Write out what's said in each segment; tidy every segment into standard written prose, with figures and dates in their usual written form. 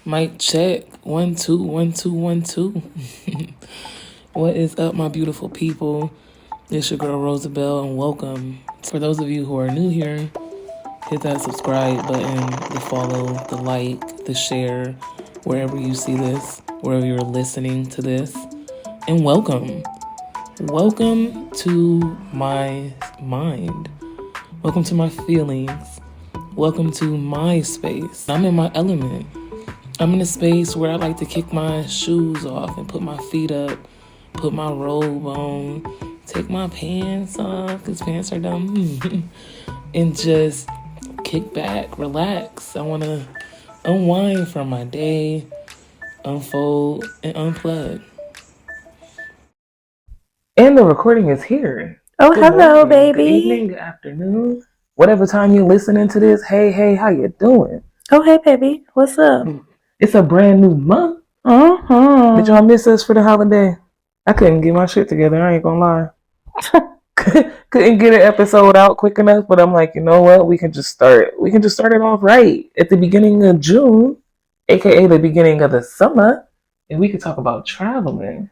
Mic check. 1 2 1 2 1 2. What is up, my beautiful people? It's your girl Rosabelle, and welcome. For those of you who are new here, hit that subscribe button, the follow, the like, the share, wherever you see this, wherever you're listening to this. And welcome. Welcome to my mind. Welcome to my feelings. Welcome to my space. I'm in my element. I'm in a space where I like to kick my shoes off and put my feet up, put my robe on, take my pants off, because pants are dumb, and just kick back, relax. I want to unwind from my day, unfold, and unplug. And the recording is here. Oh, Good hello, morning, baby. Good evening, good afternoon. Whatever time you're listening to this, hey, how you doing? Oh, hey, baby. What's up? It's a brand new month. Did y'all miss us for the holiday? I couldn't get my shit together. I ain't gonna lie. Couldn't get an episode out quick enough, but I'm like, you know what? We can just start it off right at the beginning of June, aka the beginning of the summer, and we could talk about traveling.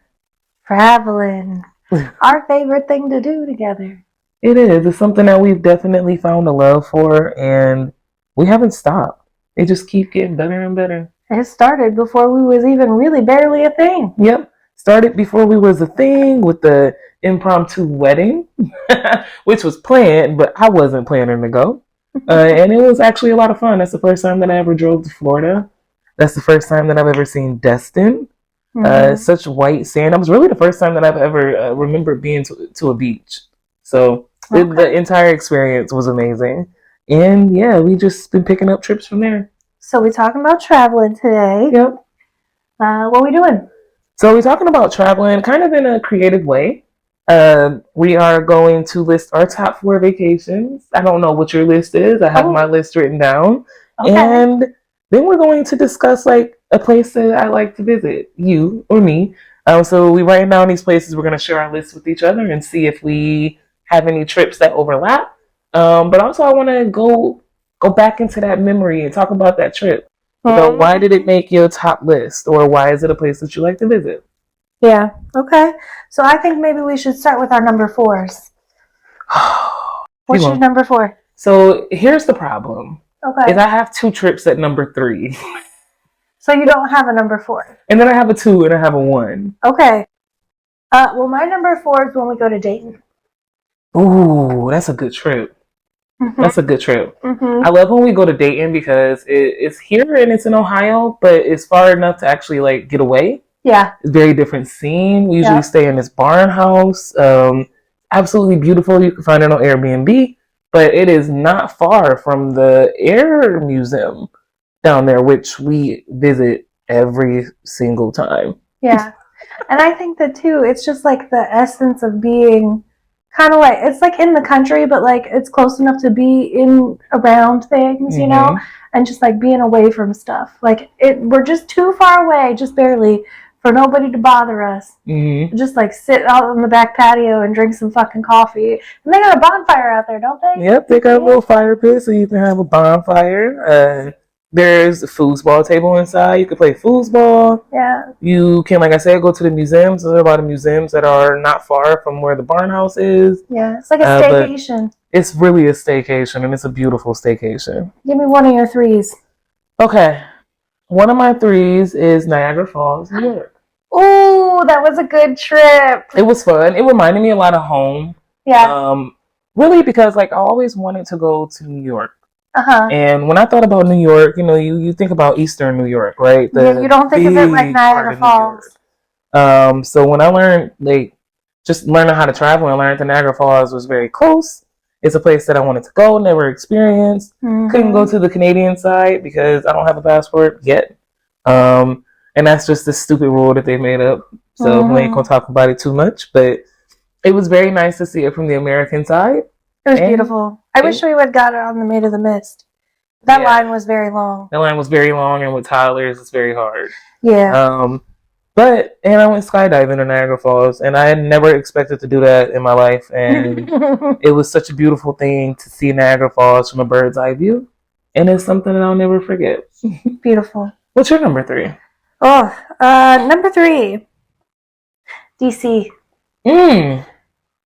Our favorite thing to do together. It is. It's something that we've definitely found a love for, and we haven't stopped. It just keeps getting better and better. It started before we was even really barely a thing. Yep. Started before we was a thing with the impromptu wedding, which was planned, but I wasn't planning to go. And it was actually a lot of fun. That's the first time that I ever drove to Florida. That's the first time that I've ever seen Destin. Such white sand. That was really the first time that I've ever remembered being to a beach. So the entire experience was amazing. And yeah, we just been picking up trips from there. So we're talking about traveling today. Yep. What are we doing? So we're talking about traveling kind of in a creative way. We are going to list our top 4 vacations. I don't know what your list is. I have my list written down. Okay. And then we're going to discuss like a place that I like to visit, you or me. So we write down these places. We're going to share our lists with each other and see if we have any trips that overlap. But also I want to go back into that memory and talk about that trip. So why did it make your top list, or why is it a place that you like to visit? Yeah. Okay. So I think maybe we should start with our number 4s. What's your number 4? So here's the problem. Okay. Is I have 2 trips at number 3. So you don't have a number 4. And then I have a 2 and I have a 1. Okay. Well, my number 4 is when we go to Dayton. Ooh, that's a good trip. Mm-hmm. That's a good trip. Mm-hmm. I love when we go to Dayton because it's here and it's in Ohio, but it's far enough to actually like get away. Yeah. It's a very different scene. We usually stay in this barn house. Absolutely beautiful. You can find it on Airbnb, but it is not far from the Air Museum down there, which we visit every single time. Yeah. And I think that too, it's just like the essence of being kind of like, it's like in the country, but like it's close enough to be in around things, you know, and just like being away from stuff. Like we're just too far away, just barely, for nobody to bother us. Just like sit out on the back patio and drink some fucking coffee. And they got a bonfire out there, don't they? Yep, they got a little fire pit so you can have a bonfire. There's a foosball table inside. You can play foosball. Yeah. You can, like I said, go to the museums. There are a lot of museums that are not far from where the barn house is. Yeah, it's like a staycation. It's really a staycation, and it's a beautiful staycation. Give me one of your 3s. Okay. One of my 3s is Niagara Falls, New York. Ooh, that was a good trip. It was fun. It reminded me a lot of home. Yeah. Really, because like I always wanted to go to New York. And when I thought about New York, you know, you think about Eastern New York, right? You don't think of it like Niagara Falls. So when I learned, like, just learning how to travel and learned that Niagara Falls was very close. It's a place that I wanted to go, never experienced. Couldn't go to the Canadian side because I don't have a passport yet. And that's just the stupid rule that they made up. So we ain't gonna talk about it too much, but it was very nice to see it from the American side. It was beautiful. I wish we would have got it on the Maid of the Mist. That line was very long. That line was very long, and with toddlers, it's very hard. Yeah. And I went skydiving in Niagara Falls, and I had never expected to do that in my life. And it was such a beautiful thing to see Niagara Falls from a bird's eye view. And it's something that I'll never forget. Beautiful. What's your number 3? Oh, number 3, DC. Okay.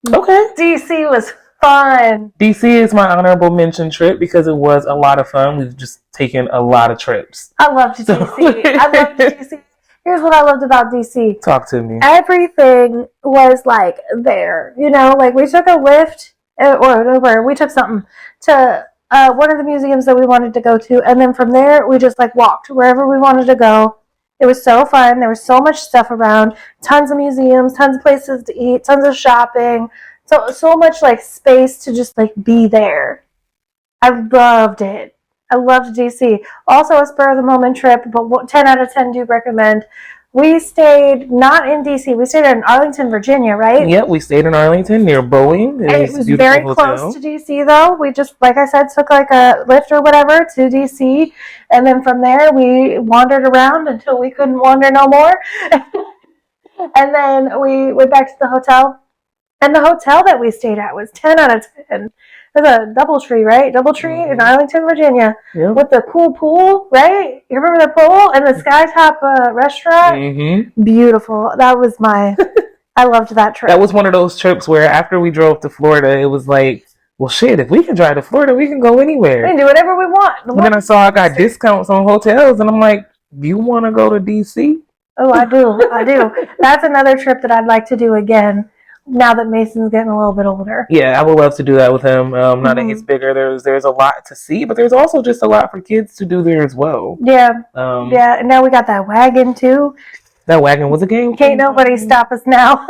DC was fun. DC is my honorable mention trip because it was a lot of fun. We've just taken a lot of trips. I loved DC. I loved DC. Here's what I loved about DC. Talk to me. Everything was like there. You know, like we took a lift or Uber. We took something to one of the museums that we wanted to go to, and then from there we just like walked wherever we wanted to go. It was so fun. There was so much stuff around. Tons of museums, tons of places to eat, tons of shopping. So much like space to just like be there. I loved it. I loved DC. Also a spur of the moment trip, but 10 out of 10 do recommend. We stayed not in DC. We stayed in Arlington, Virginia, right? Yep, we stayed in Arlington near Boeing. It was very close to DC, though. We just, like I said, took like a lift or whatever to DC, and then from there we wandered around until we couldn't wander no more. And then we went back to the hotel. And the hotel that we stayed at was 10 out of 10. It was a DoubleTree, right? DoubleTree in Arlington, Virginia. Yep. With the cool pool, right? You remember the pool? And the Skytop restaurant? Mm-hmm. Beautiful. That was I loved that trip. That was one of those trips where after we drove to Florida, it was like, well, shit, if we can drive to Florida, we can go anywhere. We can do whatever we want. And then I saw I got discounts on hotels, and I'm like, you want to go to D.C.? Oh, I do. That's another trip that I'd like to do again. Now that Mason's getting a little bit older. Yeah, I would love to do that with him. Now that he's bigger, there's a lot to see, but there's also just a lot for kids to do there as well. Yeah. And now we got that wagon too. That wagon was a game. Can't nobody stop us now.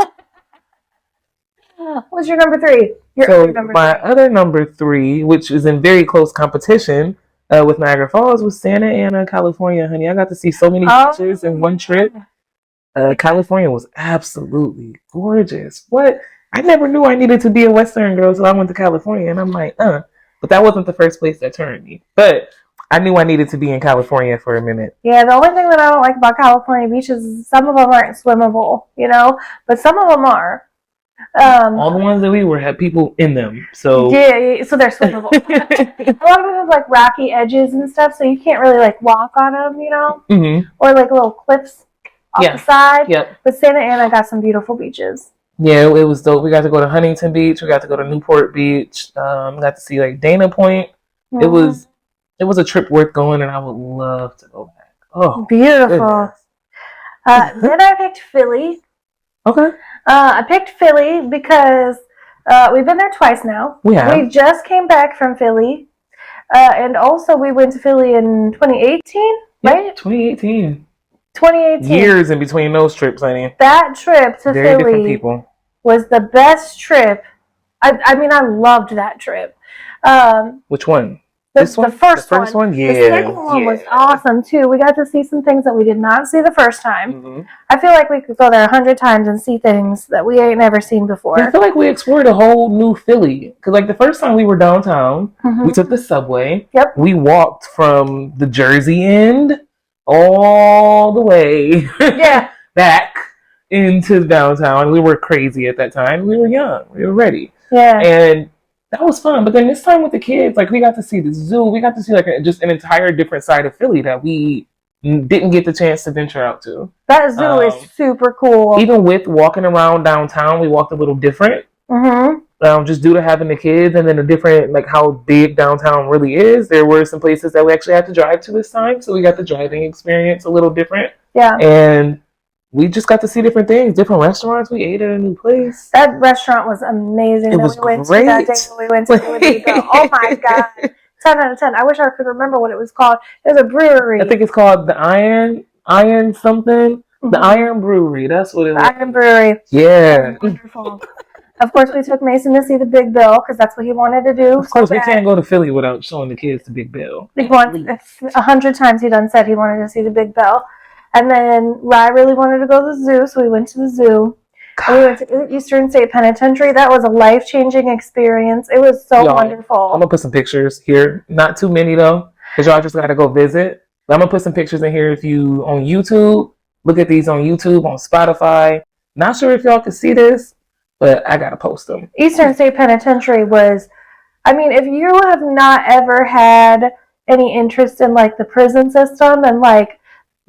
What's your number 3? Other number 3, which is in very close competition with Niagara Falls, was Santa Ana, California, honey. I got to see so many beaches in one trip. California was absolutely gorgeous. What? I never knew I needed to be a Western girl, so I went to California, and I'm like, But that wasn't the first place that turned me. But I knew I needed to be in California for a minute. Yeah, the only thing that I don't like about California beaches is some of them aren't swimmable, you know? But some of them are. All the ones that we were had people in them, so yeah, so they're swimmable. A lot of them have like rocky edges and stuff, so you can't really like walk on them, you know? Mm-hmm. Or like little cliffs off the side. Yep. But Santa Ana got some beautiful beaches. Yeah, it was dope. We got to go to Huntington Beach. We got to go to Newport Beach. Got to see like Dana Point. Mm-hmm. It was a trip worth going, and I would love to go back. Oh, beautiful. Then I picked Philly. Okay. I picked Philly because we've been there twice now. We just came back from Philly. And also we went to Philly in 2018, right? 2018. 2018. Years in between those trips, honey. That trip to Very different Philly people. Was the best trip. I mean, I loved that trip. Which one? The first one. Yeah. The second one was awesome, too. We got to see some things that we did not see the first time. Mm-hmm. I feel like we could go there 100 times and see things that we ain't never seen before. I feel like we explored a whole new Philly. Because, like, the first time we were downtown, we took the subway. Yep. We walked from the Jersey end all the way back into downtown. We were crazy at that time. We were young. We were ready. Yeah. And that was fun. But then this time with the kids, like, we got to see the zoo. We got to see, like, just an entire different side of Philly that we didn't get the chance to venture out to. That zoo is super cool. Even with walking around downtown, we walked a little different. Mm-hmm. Just due to having the kids and then a different, like, how big downtown really is. There were some places that we actually had to drive to this time, so we got the driving experience a little different. Yeah. And we just got to see different things, different restaurants. We ate at a new place. That restaurant was amazing. It was great. That day when we went to oh my God. 10 out of 10. I wish I could remember what it was called. It was a brewery. I think it's called the Iron something. Mm-hmm. The Iron Brewery. That's what it was. Iron Brewery. Yeah. Wonderful. Of course, we took Mason to see the Big Bill because that's what he wanted to do. Of course, we can't go to Philly without showing the kids the Big Bill. 100 times he done said he wanted to see the Big Bill. And then Rye really wanted to go to the zoo, so we went to the zoo. And we went to Eastern State Penitentiary. That was a life-changing experience. It was so wonderful. I'm going to put some pictures here. Not too many, though, because y'all just got to go visit. But I'm going to put some pictures in here if you on YouTube. Look at these on YouTube, on Spotify. Not sure if y'all can see this, but I got to post them. Eastern State Penitentiary was, I mean, if you have not ever had any interest in, like, the prison system and, like,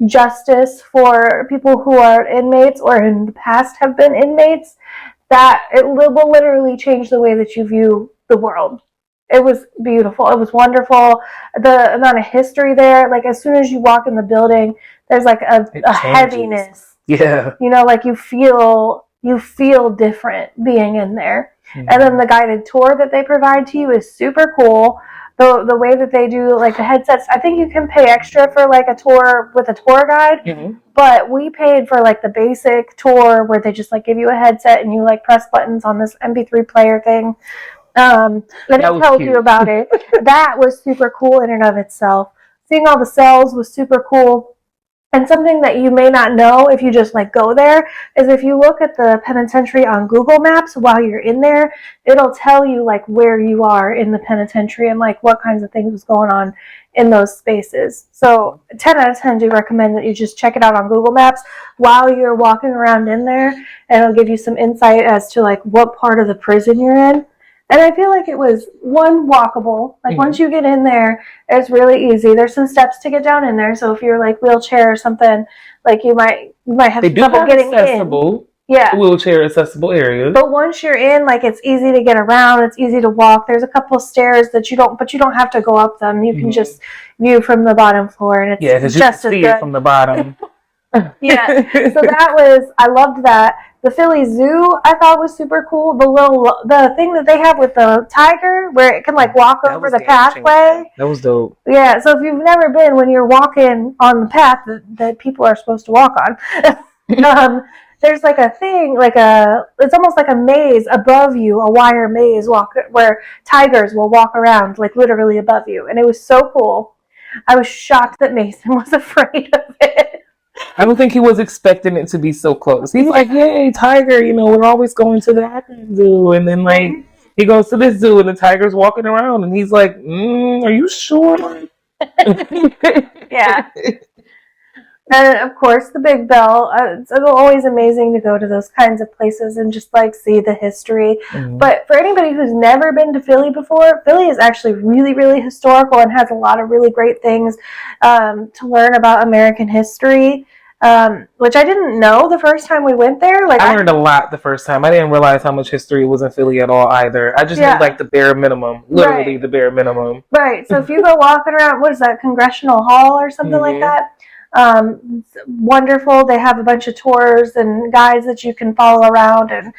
justice for people who are inmates or in the past have been inmates, that it will literally change the way that you view the world. It was beautiful. It was wonderful. The amount of history there, like as soon as you walk in the building, there's like a heaviness. Yeah. You know, like you feel different being in there. Mm-hmm. And then the guided tour that they provide to you is super cool. The way that they do like the headsets, I think you can pay extra for like a tour with a tour guide. Mm-hmm. But we paid for like the basic tour where they just like give you a headset and you like press buttons on this MP3 player thing. And it tells you about it. That was super cool in and of itself. Seeing all the cells was super cool. And something that you may not know if you just like go there is if you look at the penitentiary on Google Maps while you're in there, it'll tell you like where you are in the penitentiary and like what kinds of things was going on in those spaces. So 10 out of 10 do recommend that you just check it out on Google Maps while you're walking around in there, and it'll give you some insight as to like what part of the prison you're in. And I feel like it was walkable. Like once you get in there, it's really easy. There's some steps to get down in there. So if you're like wheelchair or something, like you might have trouble getting in. Yeah, wheelchair accessible areas. But once you're in, like it's easy to get around. It's easy to walk. There's a couple of stairs that you don't have to go up them. You can just view from the bottom floor, and it's just as good. It from the bottom. Yeah. So I loved that. The Philly Zoo I thought was super cool. The thing that they have with the tiger where it can like walk over the pathway. That was dope. Yeah, so if you've never been, when you're walking on the path that people are supposed to walk on, there's like a thing, it's almost like a maze above you, a wire maze where tigers will walk around like literally above you. And it was so cool. I was shocked that Mason was afraid of it. I don't think he was expecting it to be so close. He's like, "Yay, tiger! You know, we're always going to that zoo." And then, like, he goes to this zoo, and the tiger's walking around, and he's like, "Are you sure?" Yeah. And of course, the Big Bell. It's always amazing to go to those kinds of places and just like see the history. Mm-hmm. But for anybody who's never been to Philly before, Philly is actually really, really historical and has a lot of really great things to learn about American history. Which I didn't know the first time we went there. Like I learned a lot the first time. I didn't realize how much history was in Philly at all either. I just knew like the bare minimum, literally the bare minimum. Right. So if you go walking around, what is that, Congressional Hall or something like that? Wonderful. They have a bunch of tours and guides that you can follow around, and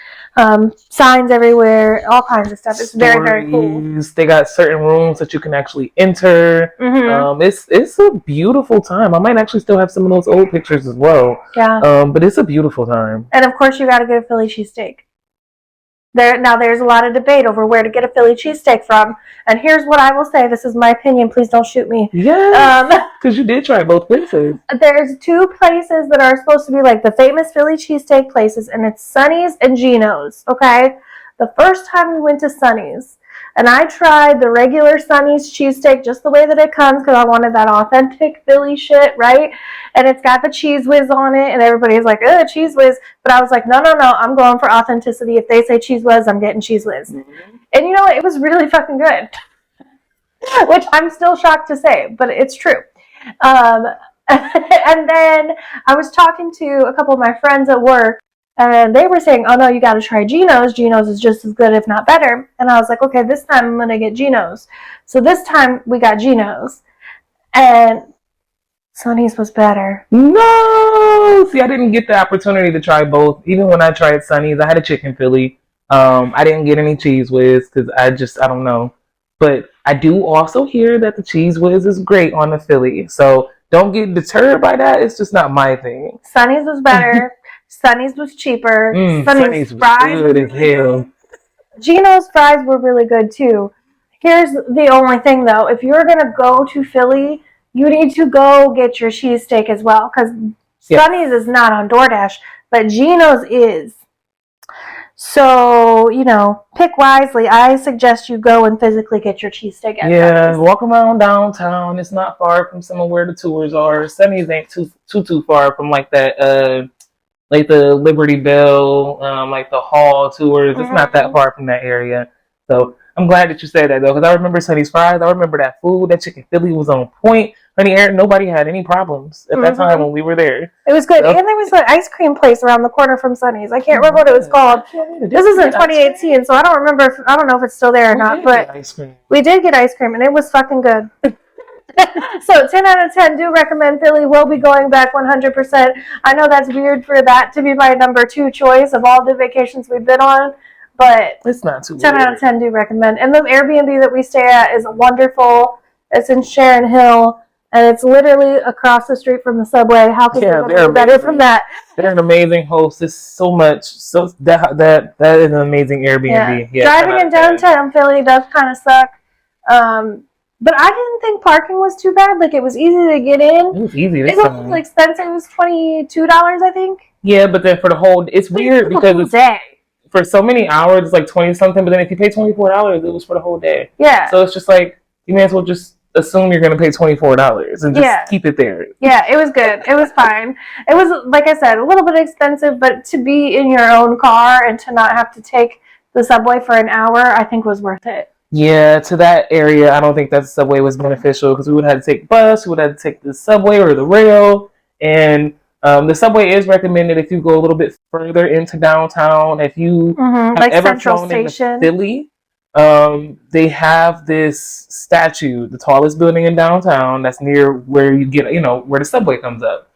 signs everywhere, all kinds of stuff. It's very, very cool. They got certain rooms that you can actually enter. Mm-hmm. It's a beautiful time. I might actually still have some of those old pictures as well. Yeah. But it's a beautiful time. And of course, you got to get a Philly cheesesteak. There's a lot of debate over where to get a Philly cheesesteak from, and here's what I will say. This is my opinion. Please don't shoot me. Yeah, because you did try both places. There's two places that are supposed to be like the famous Philly cheesesteak places, and it's Sonny's and Gino's. Okay, the first time we went to Sonny's, and I tried the regular Sonny's cheesesteak just the way that it comes because I wanted that authentic Philly shit, right? And it's got the cheese whiz on it, and everybody's like, "Ugh, cheese whiz." But I was like, no, I'm going for authenticity. If they say cheese whiz, I'm getting cheese whiz. Mm-hmm. And you know what? It was really fucking good. Which I'm still shocked to say, but it's true. And then I was talking to a couple of my friends at work, and they were saying, "Oh no, you got to try Gino's. Gino's is just as good, if not better." And I was like, "Okay, this time I'm gonna get Gino's." So this time we got Gino's, and Sonny's was better. No, see, I didn't get the opportunity to try both. Even when I tried Sonny's, I had a chicken Philly. I didn't get any cheese whiz because I don't know. But I do also hear that the cheese whiz is great on the Philly. So don't get deterred by that. It's just not my thing. Sonny's was better. Sonny's was cheaper. Sonny's fries was good as hell. Gino's fries were really good too. Here's the only thing though. If you're going to go to Philly, you need to go get your cheesesteak as well, because Sonny's is not on DoorDash, but Gino's is. So, pick wisely. I suggest you go and physically get your cheesesteak at Sonny's. Walk around downtown. It's not far from some of where the tours are. Sonny's ain't too far from like that, like the Liberty Bell, like the Hall tours. It's not that far from that area. So I'm glad that you said that though, because I remember Sonny's fries. I remember that food. That chicken Philly was on point. honey, nobody had any problems at that time when we were there. It was good. So. And there was an ice cream place around the corner from Sunny's. I can't remember what it was called. This is in 2018, so I don't know if it's still there or not. But we did get ice cream, and it was fucking good. So 10 out of 10 do recommend Philly. We'll be going back 100%. I know that's weird for that to be my number 2 choice of all the vacations we've been on, but it's not too 10 weird. out of 10 do recommend. And the Airbnb that we stay at is wonderful. It's in Sharon Hill, and it's literally across the street from the subway. How could you be better from that? They're an amazing host. It's so much. So that is an amazing Airbnb. Yeah. Driving in downtown Philly does kind of suck. But I didn't think parking was too bad. Like, it was easy to get in. It was easy. It wasn't expensive. It was $22, I think. Yeah, but then for the whole, it's weird because it's day. For so many hours, it's like 20 something. But then if you pay $24, it was for the whole day. Yeah. So it's just like you may as well just assume you're going to pay $24 and just keep it there. Yeah, it was good. It was fine. It was, like I said, a little bit expensive, but to be in your own car and to not have to take the subway for an hour, I think was worth it. Yeah, to that area, I don't think that the subway was beneficial because we would have to take the bus, we would have to take the subway or the rail, and the subway is recommended if you go a little bit further into downtown. If you have like ever Central flown Station. into Philly, they have this statue, the tallest building in downtown, that's near where you get, where the subway comes up.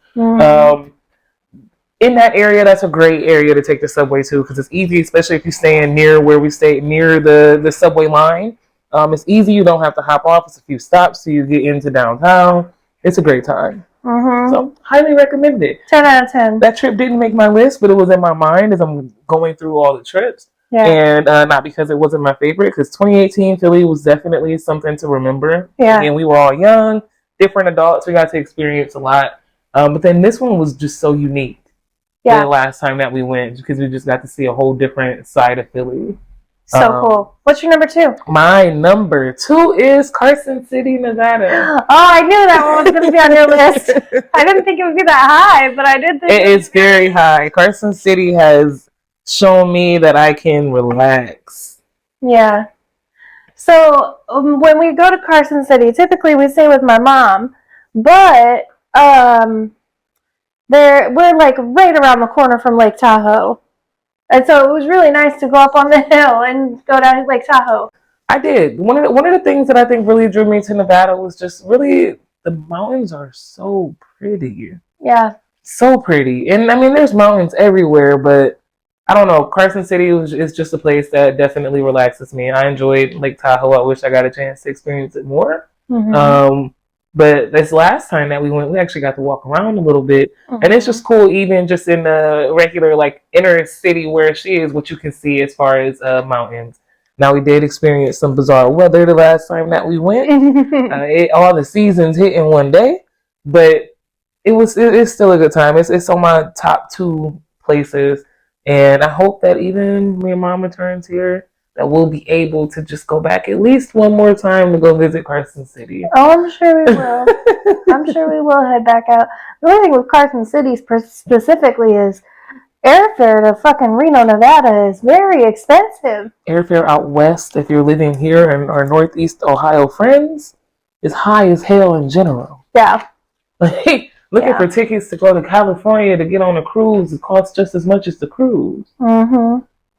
In that area, that's a great area to take the subway to because it's easy, especially if you stay near where we stay, near the subway line. It's easy. You don't have to hop off. It's a few stops so you get into downtown. It's a great time. So, highly recommend it. 10 out of 10. That trip didn't make my list, but it was in my mind as I'm going through all the trips. Yeah. And not because it wasn't my favorite, because 2018 Philly was definitely something to remember. Yeah. And we were all young, different adults. We got to experience a lot. But then this one was just so unique. Yeah. The last time that we went, because we just got to see a whole different side of Philly. So cool. What's your number 2? My number 2 is Carson City, Nevada. Oh, I knew that one was going to be on your list. I didn't think it would be that high, but I did think it is very high. Carson City has shown me that I can relax. Yeah. So when we go to Carson City, typically we stay with my mom, but we're like right around the corner from Lake Tahoe. And so it was really nice to go up on the hill and go down to Lake Tahoe. I did. One of the things that I think really drew me to Nevada was just really the mountains are so pretty. Yeah. So pretty. And I mean, there's mountains everywhere, but I don't know. Carson City is just a place that definitely relaxes me. I enjoyed Lake Tahoe. I wish I got a chance to experience it more. But this last time that we went, we actually got to walk around a little bit. And it's just cool, even just in the regular, like, inner city where she is, what you can see as far as mountains. Now, we did experience some bizarre weather the last time that we went. All the seasons hit in one day. But it's still a good time. It's on my top 2 places. And I hope that even when Mom returns here, that we'll be able to just go back at least one more time to go visit Carson City. Oh, I'm sure we will. I'm sure we will head back out. The only thing with Carson City specifically is airfare to fucking Reno, Nevada is very expensive. Airfare out west, if you're living here in our Northeast Ohio friends, is high as hell in general. Yeah. Like, looking for tickets to go to California to get on a cruise, it costs just as much as the cruise.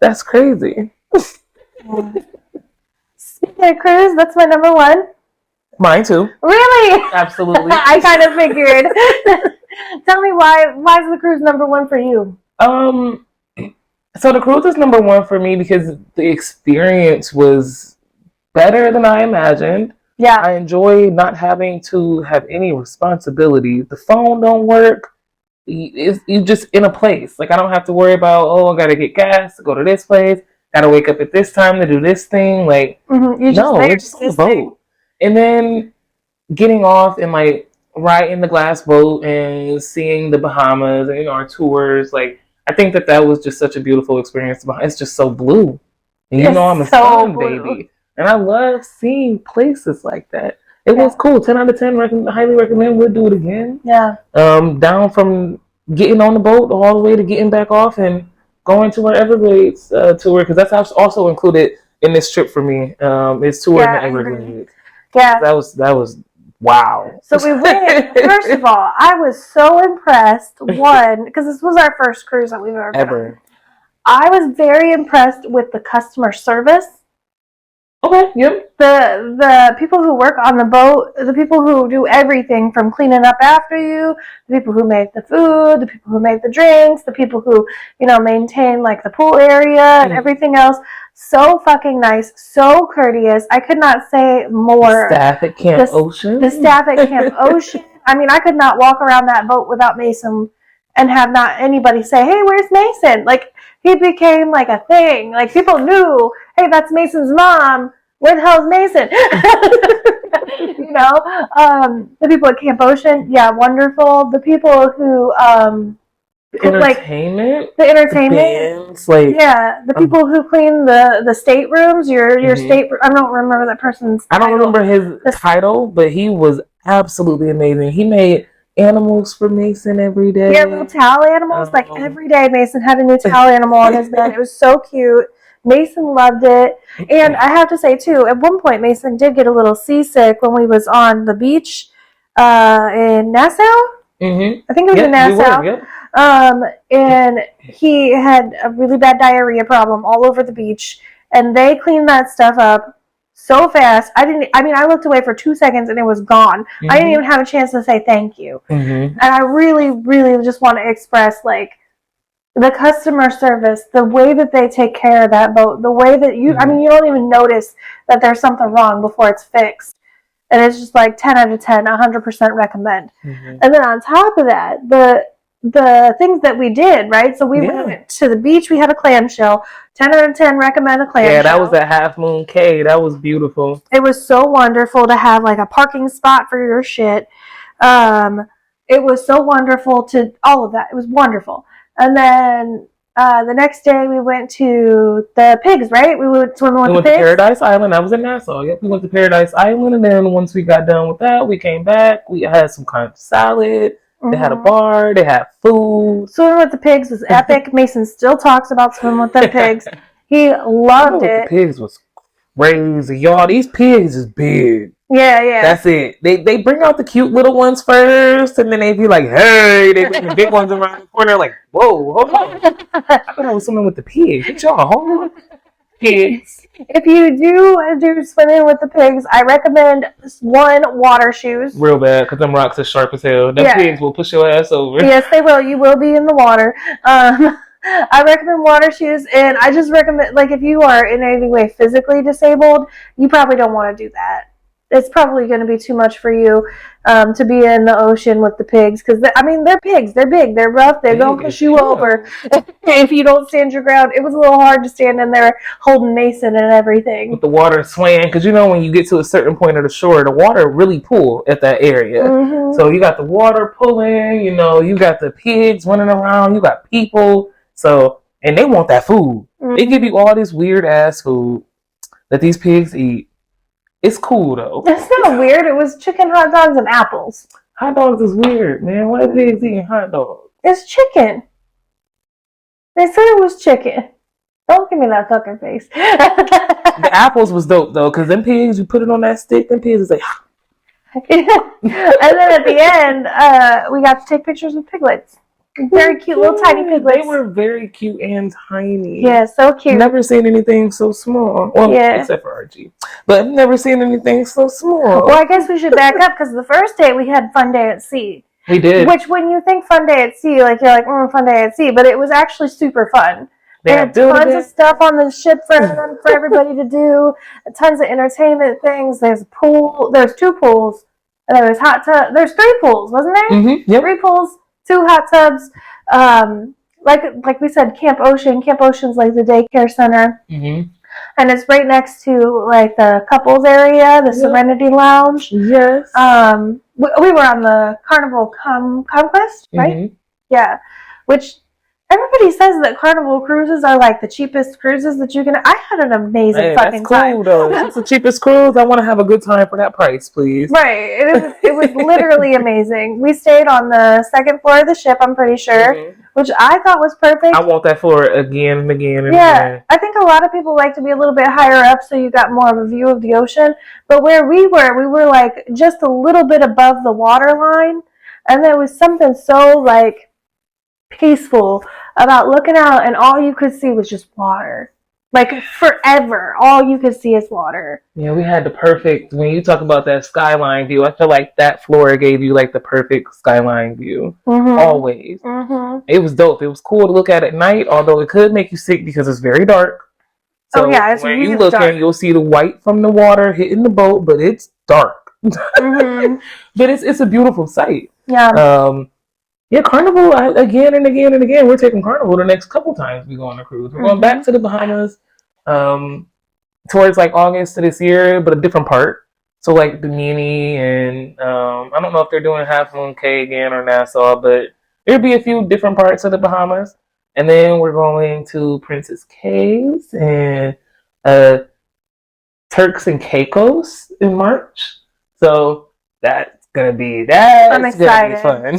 That's crazy. Speaking of cruise, that's my number 1. Mine too. Really? Absolutely. I kind of figured. Tell me why is the cruise number 1 for you? So the cruise is number 1 for me because the experience was better than I imagined. Yeah. I enjoy not having to have any responsibility. The phone don't work. You just in a place. Like, I don't have to worry about, I gotta get gas to go to this place. Gotta wake up at this time to do this thing. Like, we're just on the boat. And then getting off and, like, right in the glass boat and seeing the Bahamas and, our tours. Like, I think that was just such a beautiful experience. It's just so blue. And I'm a sun baby. And I love seeing places like that. It was cool. 10 out of 10. Highly recommend. We'll do it again. Yeah. Down from getting on the boat all the way to getting back off and going to our Everglades tour, because that's also included in this trip for me. Is touring the Everglades. Yeah, that was Wow. So we went. First of all, I was so impressed. One, because this was our first cruise that we've ever been on. I was very impressed with the customer service. Okay, yep. The people who work on the boat, the people who do everything from cleaning up after you, the people who make the food, the people who make the drinks, the people who, maintain like the pool area and everything else. So fucking nice, so courteous. I could not say more. The staff at Camp Ocean. The staff at Camp Ocean. I mean, I could not walk around that boat without Mason and have not anybody say, "Hey, where's Mason?" Like, he became like a thing. Like, people knew, "Hey, that's Mason's mom. Where the hell is Mason?" The people at Camp Ocean, yeah, wonderful. The people who, the entertainment, the bands, the people who clean the staterooms, your state. I don't remember that person's. I don't remember his title, but he was absolutely amazing. He made animals for Mason every day. Yeah, little towel animals. Like every day, Mason had a new towel animal on his bed. It was so cute. Mason loved it. And I have to say, too, at one point, Mason did get a little seasick when we was on the beach in Nassau. Mm-hmm. I think it was in Nassau. And he had a really bad diarrhea problem all over the beach. And they cleaned that stuff up so fast. I looked away for 2 seconds and it was gone. Mm-hmm. I didn't even have a chance to say thank you. Mm-hmm. And I really, really just want to express, like, the customer service, the way that they take care of that boat, the way that you don't even notice that there's something wrong before it's fixed. And it's just like 10 out of 10, 100% recommend. Mm-hmm. And then on top of that, the things that we did, right? So we went to the beach, we had a clamshell. 10 out of 10 recommend a clamshell. Yeah, that was at Half Moon Cay. That was beautiful. It was so wonderful to have like a parking spot for your shit. It was so wonderful to all of that. It was wonderful. And then the next day we went to the pigs, right? We went swimming with the pigs. We went to Paradise Island. I was in Nassau. Yep, we went to Paradise Island, and then once we got done with that, we came back. We had some kind of salad. They had a bar. They had food. Swimming with the pigs was epic. Mason still talks about swimming with the pigs. He loved it. The pigs was crazy, y'all. These pigs is big. Yeah. That's it. They bring out the cute little ones first, and then they be like, "Hey!" They bring the big ones around the corner, like, "Whoa, hold on!" I thought I was swimming with the pigs. Get y'all home, pigs. If you do swimming with the pigs, I recommend water shoes. Real bad, because them rocks are sharp as hell. Them pigs will push your ass over. Yes, they will. You will be in the water. I recommend water shoes, and I just recommend, like, if you are in any way physically disabled, you probably don't want to do that. It's probably going to be too much for you to be in the ocean with the pigs, because they're pigs. They're big. They're rough. They're going to push you over if you don't stand your ground. It was a little hard to stand in there holding Mason and everything. With the water swaying, because when you get to a certain point of the shore, the water really pull at that area. Mm-hmm. So you got the water pulling. You got the pigs running around. You got people. So, and they want that food. Mm-hmm. They give you all this weird ass food that these pigs eat. It's cool though. That's not weird. It was chicken, hot dogs, and apples. Hot dogs is weird, man. Why are pigs eating hot dogs? It's chicken. They said it was chicken. Don't give me that fucking face. The apples was dope though, because them pigs, you put it on that stick, them pigs is like. And then at the end, we got to take pictures with piglets. Very cute little tiny piglets. They were very cute and tiny. Yeah, so cute. Never seen anything so small. Well, except for Archie. But I've never seen anything so small. Well, I guess we should back up, because the first day we had Fun Day at Sea. We did. Which, when you think Fun Day at Sea, you're like, Fun Day at Sea. But it was actually super fun. They had tons of stuff on the ship for everybody to do. Tons of entertainment things. There's a pool. There's 2 pools. And there's hot tub. There's 3 pools, wasn't there? Mm-hmm. Yep. 3 pools. 2 hot tubs, like we said, Camp Ocean. Camp Ocean's like the daycare center, and it's right next to like the couples area, the Serenity Lounge. Yes. We were on the Carnival Conquest, right? Mm-hmm. Yeah, which everybody says that Carnival cruises are like the cheapest cruises that you can. I had an amazing fucking that's cool, time. though. If it's the cheapest cruise, I want to have a good time for that price, please. Right. It was literally amazing. We stayed on the second floor of the ship, I'm pretty sure, which I thought was perfect. I want that floor again and again and again. I think a lot of people like to be a little bit higher up so you got more of a view of the ocean. But where we were like just a little bit above the water line. And there was something so like peaceful about looking out and all you could see was just water. Like forever, all you could see is water. Yeah, we had the perfect, when you talk about that skyline view, I feel like that floor gave you like the perfect skyline view. Always. It was dope. It was cool to look at night, although it could make you sick because it's very dark. So it's when really you look dark. in, you'll see the white from the water hitting the boat, but it's dark. But it's a beautiful sight. Yeah. Yeah, Carnival, again and again and again. We're taking Carnival the next couple times we go on a cruise. We're going back to the Bahamas towards like August of this year, but a different part. So like Bimini and I don't know if they're doing Half Moon Cay again or Nassau, but there'll be a few different parts of the Bahamas. And then we're going to Princess Cays and Turks and Caicos in March. So that's gonna be fun.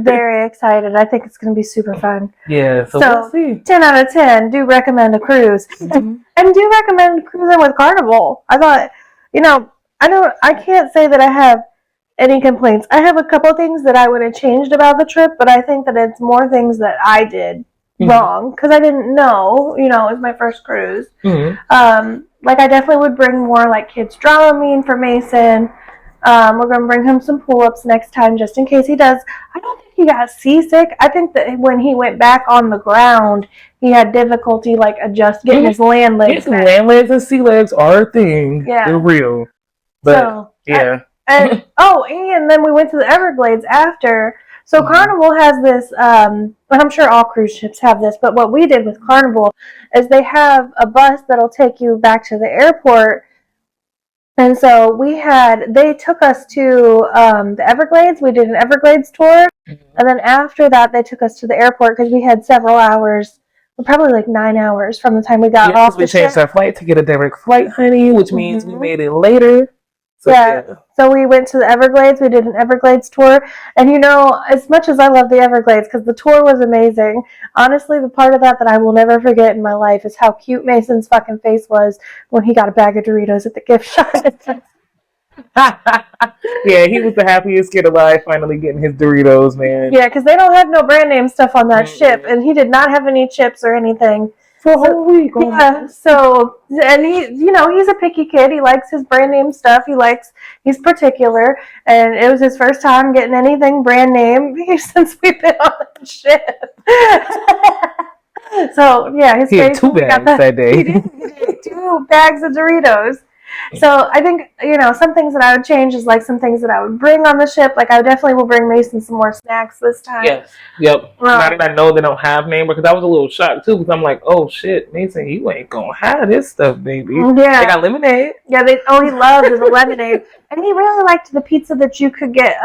Very excited. I think it's gonna be super fun. Yeah, so we'll see. 10 out of 10 do recommend a cruise. And do recommend cruising with Carnival. I thought, I can't say that I have any complaints. I have a couple things that I would have changed about the trip, but I think that it's more things that I did wrong because I didn't know, it was my first cruise. Like I definitely would bring more like kids Dramamine for Mason. We're going to bring him some pull-ups next time just in case he does. I don't think he got seasick. I think that when he went back on the ground, he had difficulty like getting his land legs back. Land legs and sea legs are a thing. Yeah. They're real. But, and then we went to the Everglades after. So Carnival has this, and I'm sure all cruise ships have this, but what we did with Carnival is they have a bus that'll take you back to the airport. And so they took us to the Everglades. We did an Everglades tour. And then after that, they took us to the airport because we had several hours, probably like 9 hours from the time we got off the ship. We changed our flight to get a direct flight, honey, which means we made it later. So, so we went to the Everglades. We did an Everglades tour. And, as much as I love the Everglades, because the tour was amazing, honestly, the part of that I will never forget in my life is how cute Mason's fucking face was when he got a bag of Doritos at the gift shop. Yeah, he was the happiest kid alive finally getting his Doritos, man. Yeah, because they don't have no brand name stuff on that ship. And he did not have any chips or anything. For a whole week. Yeah, so, and he's a picky kid. He likes his brand name stuff. He's particular. And it was his first time getting anything brand name since we've been on the ship. So, yeah, his he had 2 bags that day. He did 2 bags of Doritos. So I think, some things that I would change is like some things that I would bring on the ship. Like I definitely will bring Mason some more snacks this time. Yes. Yep. Now that I know they don't have name, because I was a little shocked too, because I'm like, oh shit, Mason, you ain't gonna have this stuff, baby. Yeah. They got lemonade. Yeah, he loved the lemonade. And he really liked the pizza that you could get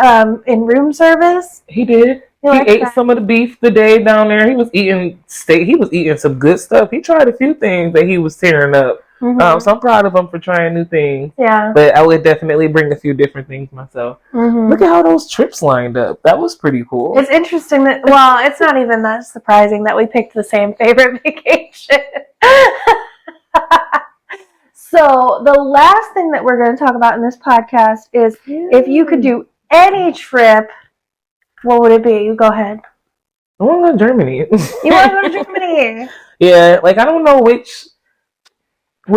in room service. He did. He ate some of the beef the day down there. He was eating steak. He was eating some good stuff. He tried a few things that he was tearing up. So I'm proud of him for trying new things. Yeah. But I would definitely bring a few different things myself. Look at how those trips lined up. That was pretty cool. It's interesting that, it's not even that surprising that we picked the same favorite vacation. So the last thing that we're going to talk about in this podcast is if you could do any trip, what would it be? You go ahead. I want to go to Germany. You want to go to Germany? Yeah, like I don't know which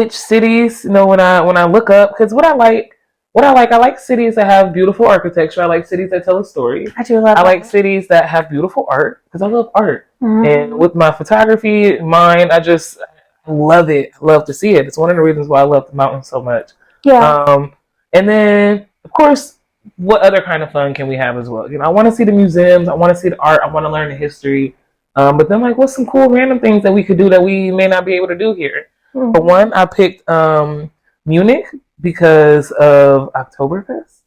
cities, when I look up, because I like cities that have beautiful architecture. I like cities that tell a story. I do love. I like cities that have beautiful art because I love art, and with my photography in mind, I just love it. I love to see it. It's one of the reasons why I love the mountains so much. Yeah. And then of course, what other kind of fun can we have as well? I want to see the museums. I want to see the art. I want to learn the history. But then what's some cool random things that we could do that we may not be able to do here? For one, I picked Munich because of Oktoberfest.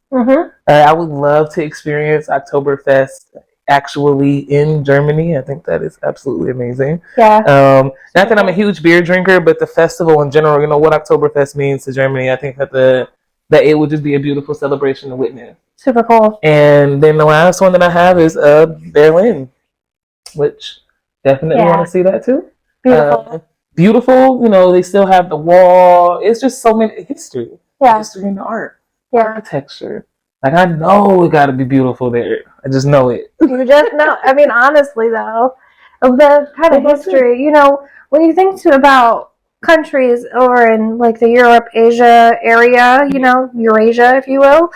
I would love to experience Oktoberfest actually in Germany. I think that is absolutely amazing. Yeah. Not that I'm a huge beer drinker, but the festival in general, you know, what Oktoberfest means to Germany, I think that that it would just be a beautiful celebration to witness. Super cool. And then the last one that I have is Berlin, which definitely want to see that too. Beautiful. Beautiful, you know, they still have the wall. It's just so many history. Yeah. History and the art. Yeah. Architecture. Like, I know it got to be beautiful there. I just know it. You just know. I mean, honestly, though, of the kind of history, you know, when you think about countries over in like the Europe, Asia area, you know, Eurasia, if you will,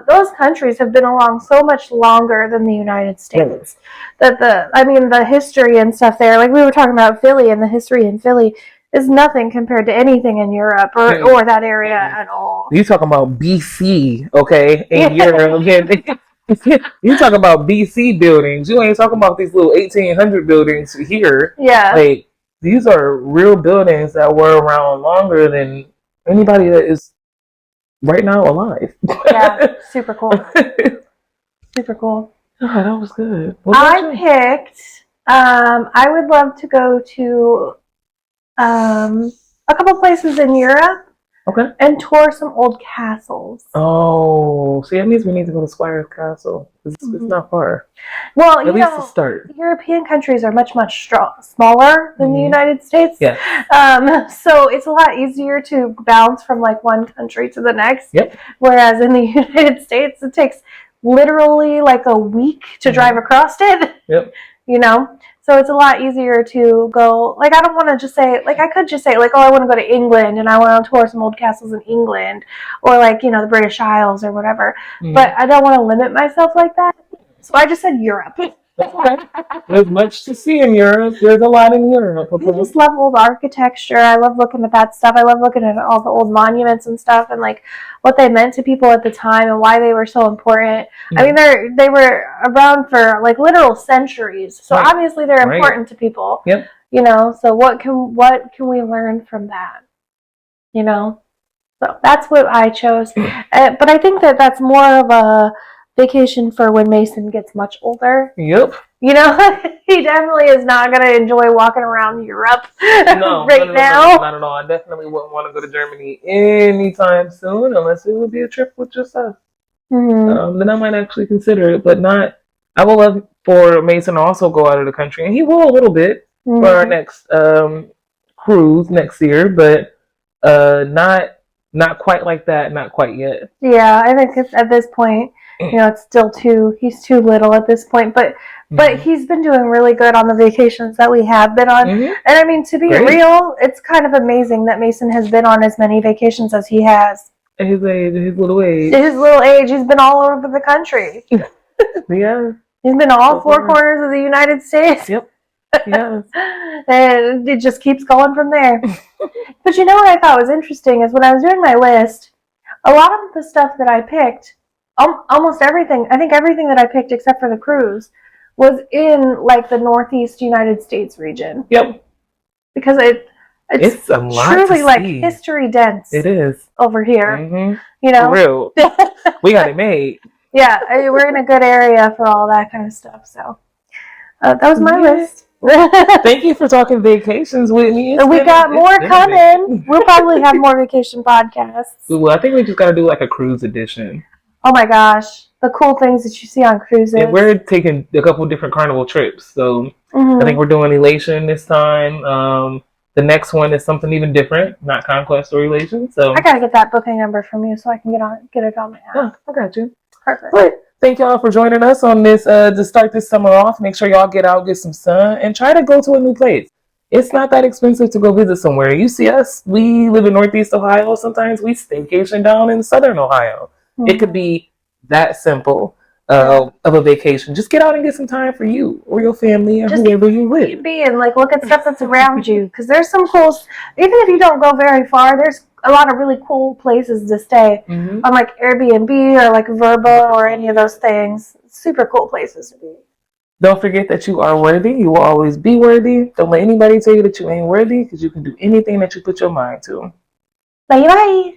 those countries have been along so much longer than the United States. That the history and stuff there, like we were talking about Philly, and the history in Philly is nothing compared to anything in Europe or that area at all. You talking about BC, okay? In Europe, you talking about BC buildings. You ain't talking about these little 1800 buildings here. Yeah, like these are real buildings that were around longer than anybody that is right now alive. Yeah, super cool. Super cool. Oh, that was good. I picked. I would love to go to a couple places in Europe. Okay. And tour some old castles. Oh, see, that means we need to go to Squire's Castle. It's not far. Well, at least to start. European countries are much smaller than the United States. Yeah. So it's a lot easier to bounce from like one country to the next. Yep. Whereas in the United States, it takes literally like a week to drive across it. Yep. You know? So it's a lot easier to go, like, I don't want to just say, like, I could just say, like, oh, I want to go to England and I want to tour some old castles in England or, like, you know, the British Isles or whatever. But I don't want to limit myself like that. So I just said Europe. Okay. There's much to see in Europe. There's a lot in Europe. I just love old architecture. I love looking at that stuff. I love looking at all the old monuments and stuff and like what they meant to people at the time and why they were so important. I mean, they were around for like literal centuries. So obviously they're important to people. Yep. You know, so what can we learn from that? You know? So that's what I chose. But I think that's more of a vacation for when Mason gets much older. Yep. You know, he definitely is not going to enjoy walking around Europe no, now. No, not at all. I definitely wouldn't want to go to Germany anytime soon unless it would be a trip with just us. Then I might actually consider it, but not. I would love for Mason to also go out of the country, and he will a little bit for our next cruise next year, but not quite like that, not quite yet. Yeah, I think at this point, you know, it's still he's too little at this point, but he's been doing really good on the vacations that we have been on. And I mean, to be real, it's kind of amazing that Mason has been on as many vacations as he has. At his age, his little age. At his little age, he's been all over the country. Yeah. He's been all four corners of the United States. Yep. Yeah. And it just keeps going from there. But you know what I thought was interesting is when I was doing my list, a lot of the stuff that I picked, almost everything, I think everything that I picked except for the cruise, was in like the Northeast United States region. Yep. Because it's a lot truly like history dense. It is over here. You know, for real. We got it made. Yeah, we're in a good area for all that kind of stuff. So that was my list. Thank you for talking vacations with me. We got more coming. We'll probably have more vacation podcasts. Well, I think we just got to do like a cruise edition. Oh my gosh, the cool things that you see on cruises. And we're taking a couple different Carnival trips, so I think we're doing Elation this time. The next one is something even different, not Conquest or Elation. So I gotta get that booking number from you so I can get it on my app. I got you. Perfect. But thank y'all for joining us on this to start this summer off. Make sure y'all get out, get some sun, and try to go to a new place. It's not that expensive to go visit somewhere. You see us, we live in Northeast Ohio. Sometimes we staycation down in Southern Ohio. It could be that simple of a vacation. Just get out and get some time for you or your family or whoever you with. Be and like look at stuff that's around you, because there's some cool. Even if you don't go very far, there's a lot of really cool places to stay on like Airbnb or like Vrbo or any of those things. Super cool places to be. Don't forget that you are worthy. You will always be worthy. Don't let anybody tell you that you ain't worthy, because you can do anything that you put your mind to. Bye bye.